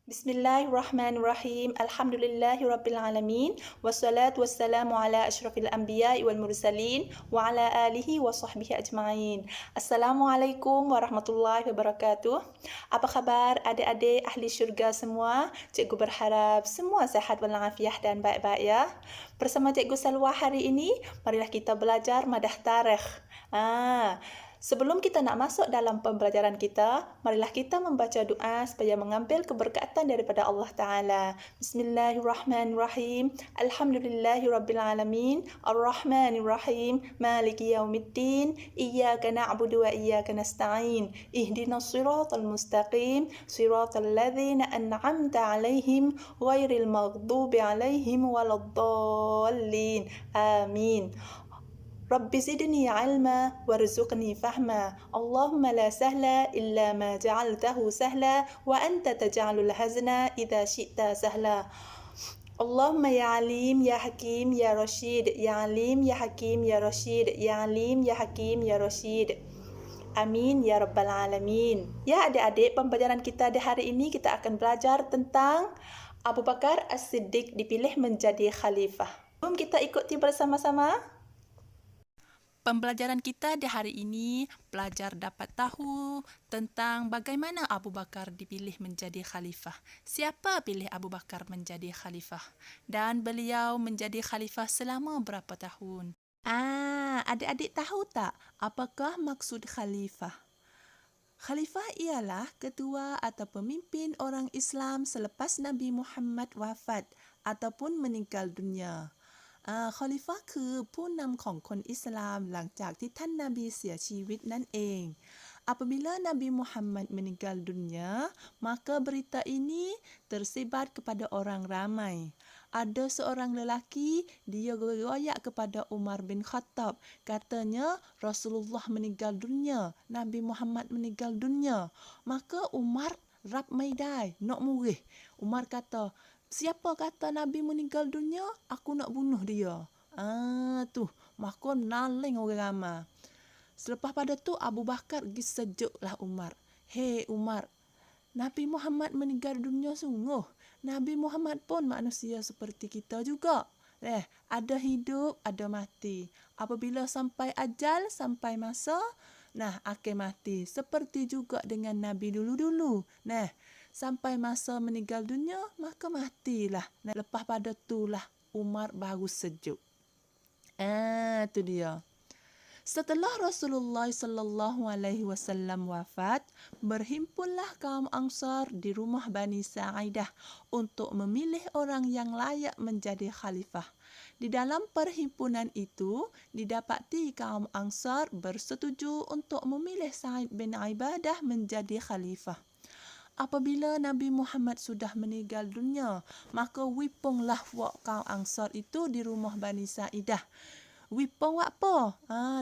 Bismillahirrahmanirrahim. Alhamdulillahirabbil wassalatu wassalamu ala asyrafil anbiya'i wal mursalin wa ala alihi wa sahbihi ajma'in. Assalamualaikum warahmatullahi wabarakatuh. Apa khabar adik-adik ahli syurga semua? Cikgu berharap semua sehat walafiat dan baik-baik ya. Bersama Cikgu Salwa hari ini, marilah kita belajar madah tarikh. Sebelum kita nak masuk dalam pembelajaran kita, marilah kita membaca doa supaya mengambil keberkatan daripada Allah Ta'ala. Bismillahirrahmanirrahim. Alhamdulillahirrabbilalamin. Ar-Rahmanirrahim. Maliki yaumiddin. Iyyaka na'budu wa iyyaka nasta'in. Ihdinas siratal mustaqim. Siratal ladzina an'amta 'alaihim ghairil maghdubi 'alaihim waladdallin. Amin. Rabbi zidni ilma warzuqni fahma. Allahumma la sahla illa ma ja'altahu sahla wa anta taj'alul hazna idza syi'ta sahla. Allahumma ya alim ya hakim ya rashid, ya alim ya hakim ya rashid, ya alim ya hakim ya rashid. Amin ya rabbal alamin. Ya adik-adik, pembelajaran kita di hari ini kita akan belajar tentang Abu Bakar As-Siddiq dipilih menjadi khalifah. Jom kita ikuti bersama-sama. Pembelajaran kita di hari ini belajar dapat tahu tentang bagaimana Abu Bakar dipilih menjadi khalifah. Siapa pilih Abu Bakar menjadi khalifah? Dan beliau menjadi khalifah selama berapa tahun? Adik-adik tahu tak apakah maksud khalifah? Khalifah ialah ketua atau pemimpin orang Islam selepas Nabi Muhammad wafat ataupun meninggal dunia. คอลิฟะห์คือผู้นำของคนอิสลามหลังจากที่ท่านนบีเสียชีวิตนั่นเอง Apabila Nabi Muhammad meninggal dunia, maka berita ini tersebar kepada orang ramai. Ada seorang lelaki, dia riwayat kepada Umar bin Khattab. Katanya, Rasulullah meninggal dunia, Nabi Muhammad meninggal dunia. Maka Umar rap mai dai, nak murih. Umar kata, siapa kata Nabi meninggal dunia, aku nak bunuh dia. Maka naling orang ramai. Selepas pada tu Abu Bakar pergi sejuklah Umar. Hei Umar, Nabi Muhammad meninggal dunia sungguh. Nabi Muhammad pun manusia seperti kita juga. Ada hidup, ada mati. Apabila sampai ajal, sampai masa, akan mati. Seperti juga dengan Nabi dulu-dulu. Sampai masa meninggal dunia, maka matilah. Lepas pada itulah Umar baru sejuk. Itu dia. Setelah Rasulullah sallallahu alaihi wasallam wafat, berhimpunlah kaum Ansar di rumah Bani Sa'idah untuk memilih orang yang layak menjadi khalifah. Di dalam perhimpunan itu, didapati kaum Ansar bersetuju untuk memilih Sa'id bin Ibadah menjadi khalifah. Apabila Nabi Muhammad sudah meninggal dunia, maka wipunglah kaum Ansar itu di rumah Bani Sa'idah. Wipung apa?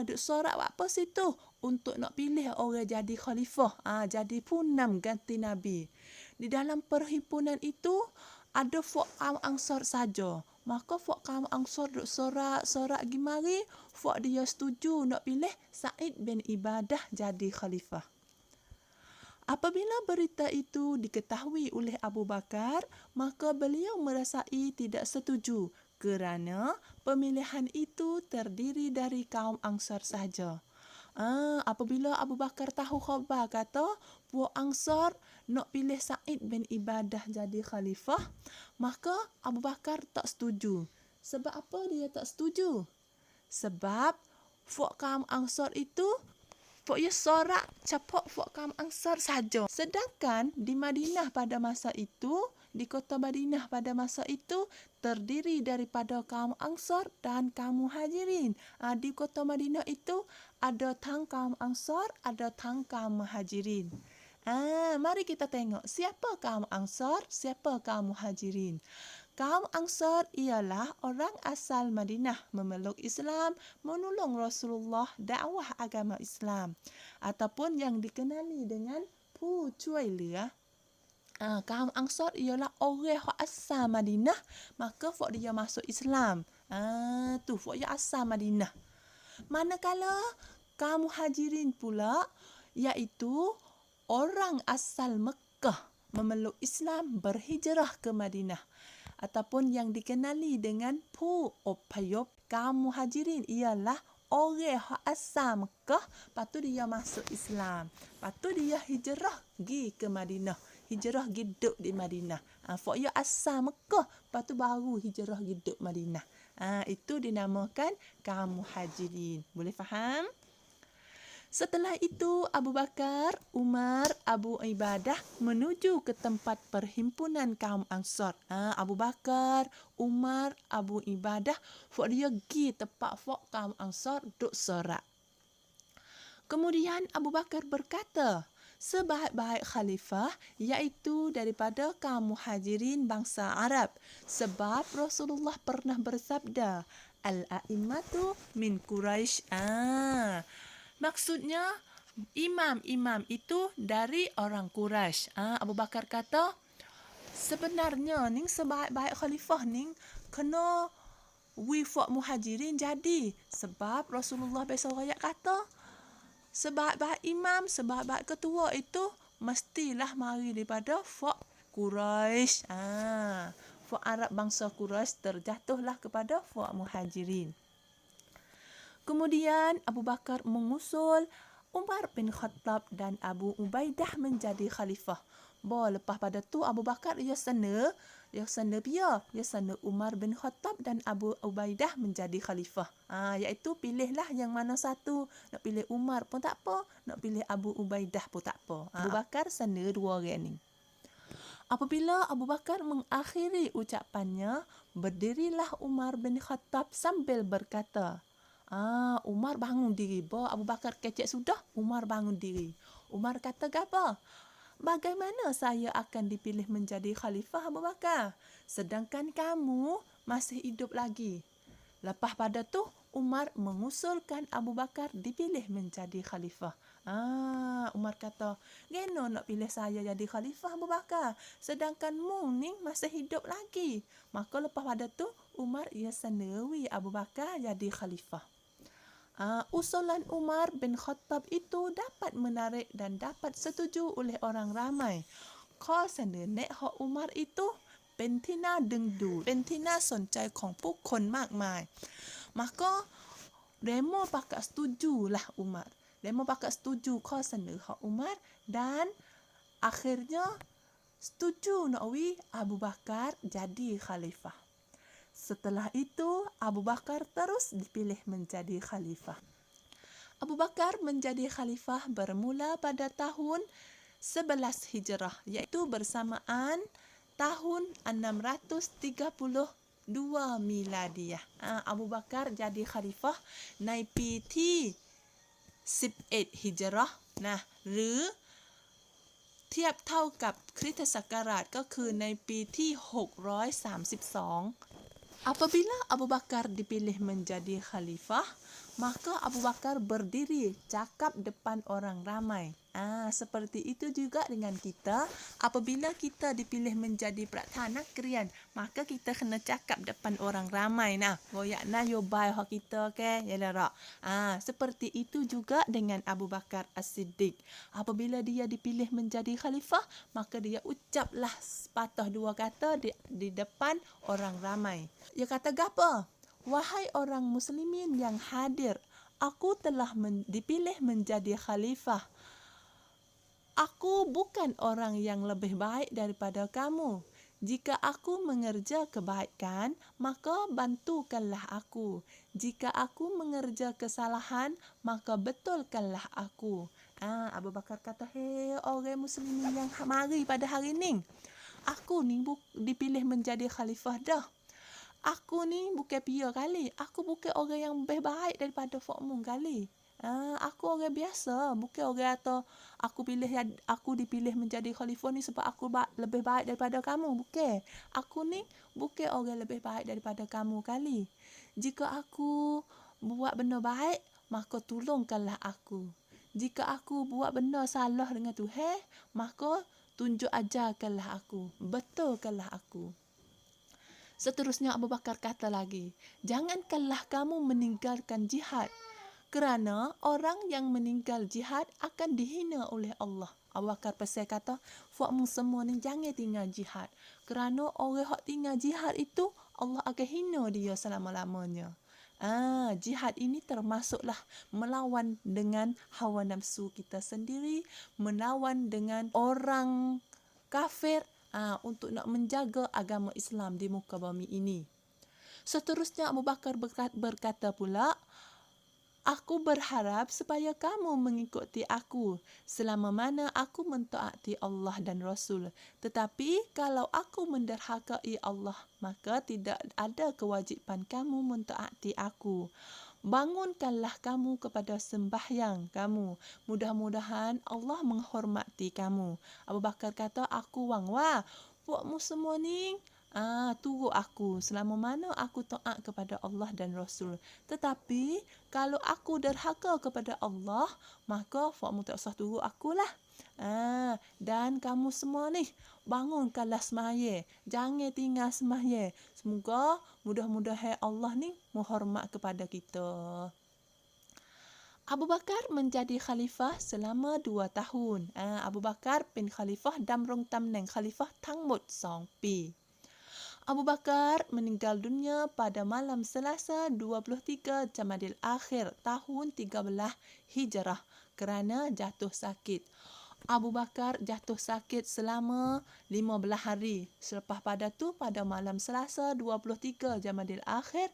Duk sorak apa situ untuk nak pilih orang jadi khalifah, jadi punam ganti Nabi. Di dalam perhimpunan itu ada kaum Ansar saja. Maka kaum Ansar duk sorak gimari, dia setuju nak pilih Sa'id bin Ibadah jadi khalifah. Apabila berita itu diketahui oleh Abu Bakar, maka beliau merasai tidak setuju kerana pemilihan itu terdiri dari kaum Ansar saja. Apabila Abu Bakar tahu khabar kata puak Ansar nak pilih Sa'id bin Ibadah jadi khalifah, maka Abu Bakar tak setuju. Sebab apa dia tak setuju? Sebab kaum Ansar itu ia sorak capak kaum Ansar saja. Sedangkan di Madinah pada masa itu, di kota Madinah pada masa itu terdiri daripada kaum Ansar dan kaum Muhajirin. Di kota Madinah itu ada tang kaum Ansar, ada tang kaum Muhajirin. Mari kita tengok siapa kaum Ansar, siapa kaum Muhajirin. Kaum Ansar ialah orang asal Madinah memeluk Islam, menolong Rasulullah dakwah agama Islam ataupun yang dikenali dengan Pu Cuai Lia. Kaum Ansar ialah orang asal Madinah, maka dia masuk Islam. Dia asal Madinah. Manakala kaum Muhajirin pula iaitu orang asal Mekah. memeluk Islam berhijrah ke Madinah, ataupun yang dikenali dengan Pu Opayop. Kaum Muhajirin ialah orang asal Mekah, lepas tu dia masuk Islam. Lepas tu dia hijrah pergi ke Madinah. Hijrah hidup di Madinah. Fok dia asal Mekah, lepas tu baru hijrah hidup Madinah. Itu dinamakan kaum Muhajirin. Boleh faham? Setelah itu, Abu Bakar, Umar, Abu Ibadah menuju ke tempat perhimpunan kaum Ansar. Abu Bakar, Umar, Abu Ibadah, fok dia pergi tempat fok kaum Ansar duk sorak. Kemudian Abu Bakar berkata, sebaik-baik khalifah iaitu daripada kaum Muhajirin bangsa Arab. Sebab Rasulullah pernah bersabda, Al-a'immatu min Quraisy. Maksudnya, imam-imam itu dari orang Quraisy. Abu Bakar kata, sebenarnya ning sebaik-baik khalifah ning kena wifak Muhajirin jadi. Sebab Rasulullah SAW kata, sebaik-baik imam, sebaik-baik ketua itu mestilah mari daripada fak Quraisy. Fak Arab bangsa Quraisy terjatuhlah kepada fak Muhajirin. Kemudian Abu Bakar mengusul Umar bin Khattab dan Abu Ubaidah menjadi khalifah. Lepas pada tu Abu Bakar dia sana Umar bin Khattab dan Abu Ubaidah menjadi khalifah. Iaitu pilihlah yang mana satu. Nak pilih Umar pun tak apa, nak pilih Abu Ubaidah pun tak apa. Abu Bakar sana dua orang ni. Apabila Abu Bakar mengakhiri ucapannya, berdirilah Umar bin Khattab sambil berkata, Umar bangun diri. Abu Bakar kecek sudah, Umar bangun diri. Umar kata apa? Bagaimana saya akan dipilih menjadi khalifah Abu Bakar? Sedangkan kamu masih hidup lagi. Lepas pada tu, Umar mengusulkan Abu Bakar dipilih menjadi khalifah. Umar kata, geno nak pilih saya jadi khalifah Abu Bakar? Sedangkan mu ni masih hidup lagi. Maka lepas pada tu, Umar ia senawi Abu Bakar jadi khalifah. Usulan Umar bin Khattab itu dapat menarik dan dapat setuju oleh orang ramai. Kau senenek hak Umar itu เป็นที่น่าดึงดูดเป็นที่น่าสนใจของผู้คนมากมาย maka demo pakat setuju lah Umar. Demo pakat setuju kau senenek hak Umar dan akhirnya setuju nakwi Abu Bakar jadi khalifah. Setelah itu, Abu Bakar terus dipilih menjadi khalifah. Abu Bakar menjadi khalifah bermula pada tahun 11 Hijrah, iaitu bersamaan tahun 632 Miladiyah. Abu Bakar jadi khalifah ในปีที่11 Hijrah หรือเทียบเท่ากับคริสตศักราชก็คือในปีที่632. Apabila Abu Bakar dipilih menjadi khalifah, maka Abu Bakar berdiri cakap depan orang ramai. Seperti itu juga dengan kita. Apabila kita dipilih menjadi Perdana Negeri, maka kita kena cakap depan orang ramai. Goyak nyobai hak kita ke? Yalah. Seperti itu juga dengan Abu Bakar As-Siddiq. Apabila dia dipilih menjadi khalifah, maka dia ucaplah sepatah dua kata di depan orang ramai. Dia kata apa? Wahai orang muslimin yang hadir, aku telah dipilih menjadi khalifah. Aku bukan orang yang lebih baik daripada kamu. Jika aku mengerja kebaikan, maka bantukanlah aku. Jika aku mengerja kesalahan, maka betulkanlah aku. Abu Bakar kata, hei orang muslimin yang mari pada hari ni, aku ni dipilih menjadi khalifah dah. Aku ni bukan pia kali. Aku bukan orang yang lebih baik daripada Fokmung kali. Aku orang biasa. Bukan orang atau aku dipilih menjadi khalifah ni sebab aku lebih baik daripada kamu. Bukan. Aku ni bukan orang lebih baik daripada kamu kali. Jika aku buat benda baik, maka tolongkanlah aku. Jika aku buat benda salah dengan Tuhan, maka tunjuk ajarkanlah aku. Betulkanlah aku. Seterusnya Abu Bakar kata lagi, jangankanlah kamu meninggalkan jihad. Kerana orang yang meninggal jihad akan dihina oleh Allah. Abu Bakar pesan kata, "Fuakmu semua ni jangan tinggal jihad. Kerana orang hak tinggal jihad itu Allah akan hina dia selama-lamanya." Jihad ini termasuklah melawan dengan hawa nafsu kita sendiri, melawan dengan orang kafir untuk nak menjaga agama Islam di muka bumi ini. Seterusnya Abu Bakar berkata pula, "Aku berharap supaya kamu mengikuti aku selama mana aku mentaati Allah dan Rasul. Tetapi kalau aku menderhakai Allah, maka tidak ada kewajipan kamu mentaati aku. Bangunkanlah kamu kepada sembahyang kamu. Mudah-mudahan Allah menghormati kamu." Abu Bakar kata, "Aku wangwa, buatmu semua ni turut aku selama mana aku taat kepada Allah dan Rasul. Tetapi kalau aku derhaka kepada Allah, maka buatmu tak usah turut akulah. Dan kamu semua ni bangunkanlah semaya, jangan tinggal semaya. Semoga mudah-mudahan Allah ni menghormat kepada kita." Abu Bakar menjadi khalifah selama 2 tahun. Abu Bakar bin Khalifah Damrong Tamneng Khalifah Tangmut Song Pi. Abu Bakar meninggal dunia pada malam Selasa 23 Jamadil Akhir tahun 13 Hijrah kerana jatuh sakit. Abu Bakar jatuh sakit selama 15 hari. Selepas pada tu pada malam Selasa 23 Jamadil Akhir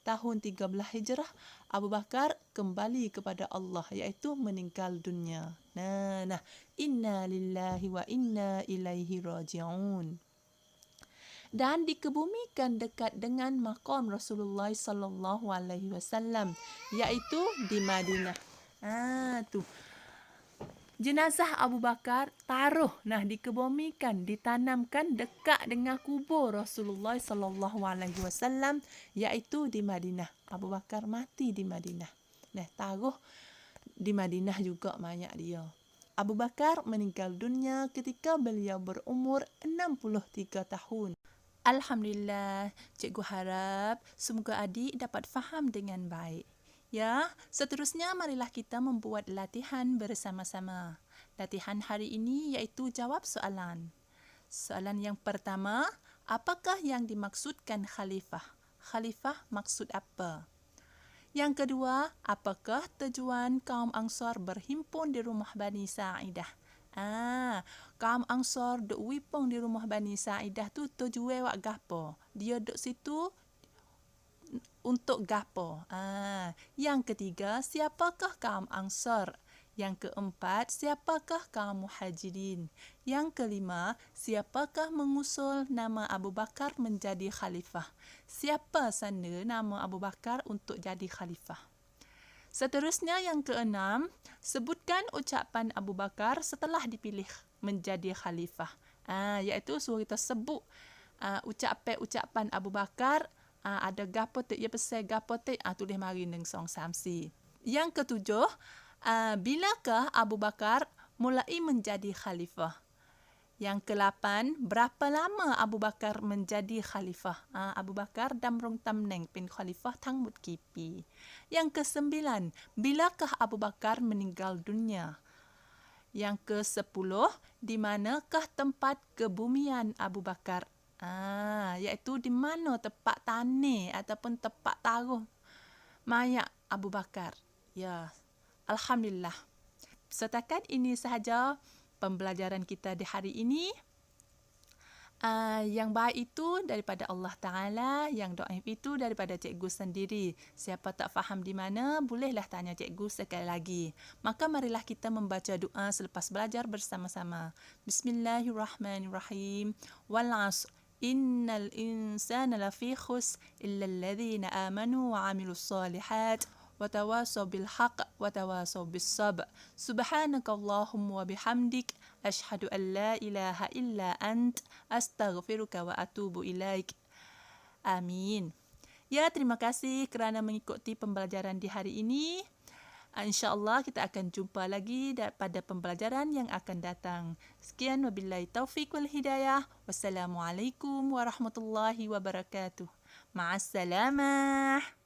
tahun 13 Hijrah, Abu Bakar kembali kepada Allah, iaitu meninggal dunia. Nah, inna lillahi wa inna ilaihi raji'un. Dan dikebumikan dekat dengan maqam Rasulullah sallallahu alaihi wasallam, iaitu di Madinah. Tu. Jenazah Abu Bakar dikebumikan, ditanamkan dekat dengan kubur Rasulullah sallallahu alaihi wasallam, iaitu di Madinah. Abu Bakar mati di Madinah. Taruh di Madinah juga mayat dia. Abu Bakar meninggal dunia ketika beliau berumur 63 tahun. Alhamdulillah, cikgu harap semoga adik dapat faham dengan baik. Ya, seterusnya marilah kita membuat latihan bersama-sama. Latihan hari ini iaitu jawab soalan. Soalan yang pertama, apakah yang dimaksudkan khalifah? Khalifah maksud apa? Yang kedua, apakah tujuan kaum Ansar berhimpun di rumah Bani Sa'idah? Kaum Ansar duk wipong di rumah Bani Sa'idah tu tujuan wak gapo? Dia duk situ untuk gapo? Yang ketiga, siapakah kaum Ansar? Yang keempat, siapakah kaum Muhajirin? Yang kelima, siapakah mengusul nama Abu Bakar menjadi khalifah? Siapa sana nama Abu Bakar untuk jadi khalifah? Seterusnya yang keenam, sebutkan ucapan Abu Bakar setelah dipilih menjadi khalifah. Iaitu suruh kita sebut ucapan Abu Bakar, ada gapo tak ia pesan gapo tak, tulis mari neng song samsi. Yang ketujuh, bilakah Abu Bakar mulai menjadi khalifah? Yang ke-8, berapa lama Abu Bakar menjadi khalifah? Abu Bakar Damrong Tamneng bin Khalifah Tangmut Kipi. Yang ke-9, bilakah Abu Bakar meninggal dunia? Yang ke-10, di manakah tempat kebumian Abu Bakar? Iaitu di mana tempat tanah ataupun tempat taruh mayat Abu Bakar. Ya, Alhamdulillah. Setakat ini sahaja pembelajaran kita di hari ini. Yang baik itu daripada Allah Ta'ala, yang doaif itu daripada cikgu sendiri. Siapa tak faham di mana, bolehlah tanya cikgu sekali lagi. Maka marilah kita membaca doa selepas belajar bersama-sama. Bismillahirrahmanirrahim. Wal 'asr. Innal insana lafi khusr illa alladhina amanu wa 'amilus solihat وتواصوا بالحق وتواصوا بالصبر سبحانك اللهم وبحمدك أشهد أن لا إله إلا أنت أستغفرك وأتوب إليك. Amin. Ya, terima kasih kerana mengikuti pembelajaran di hari ini. InsyaAllah kita akan jumpa lagi pada pembelajaran yang akan datang. Sekian, wabillahi taufiq wal hidayah. Wassalamualaikum warahmatullahi wabarakatuh. Ma'assalamah.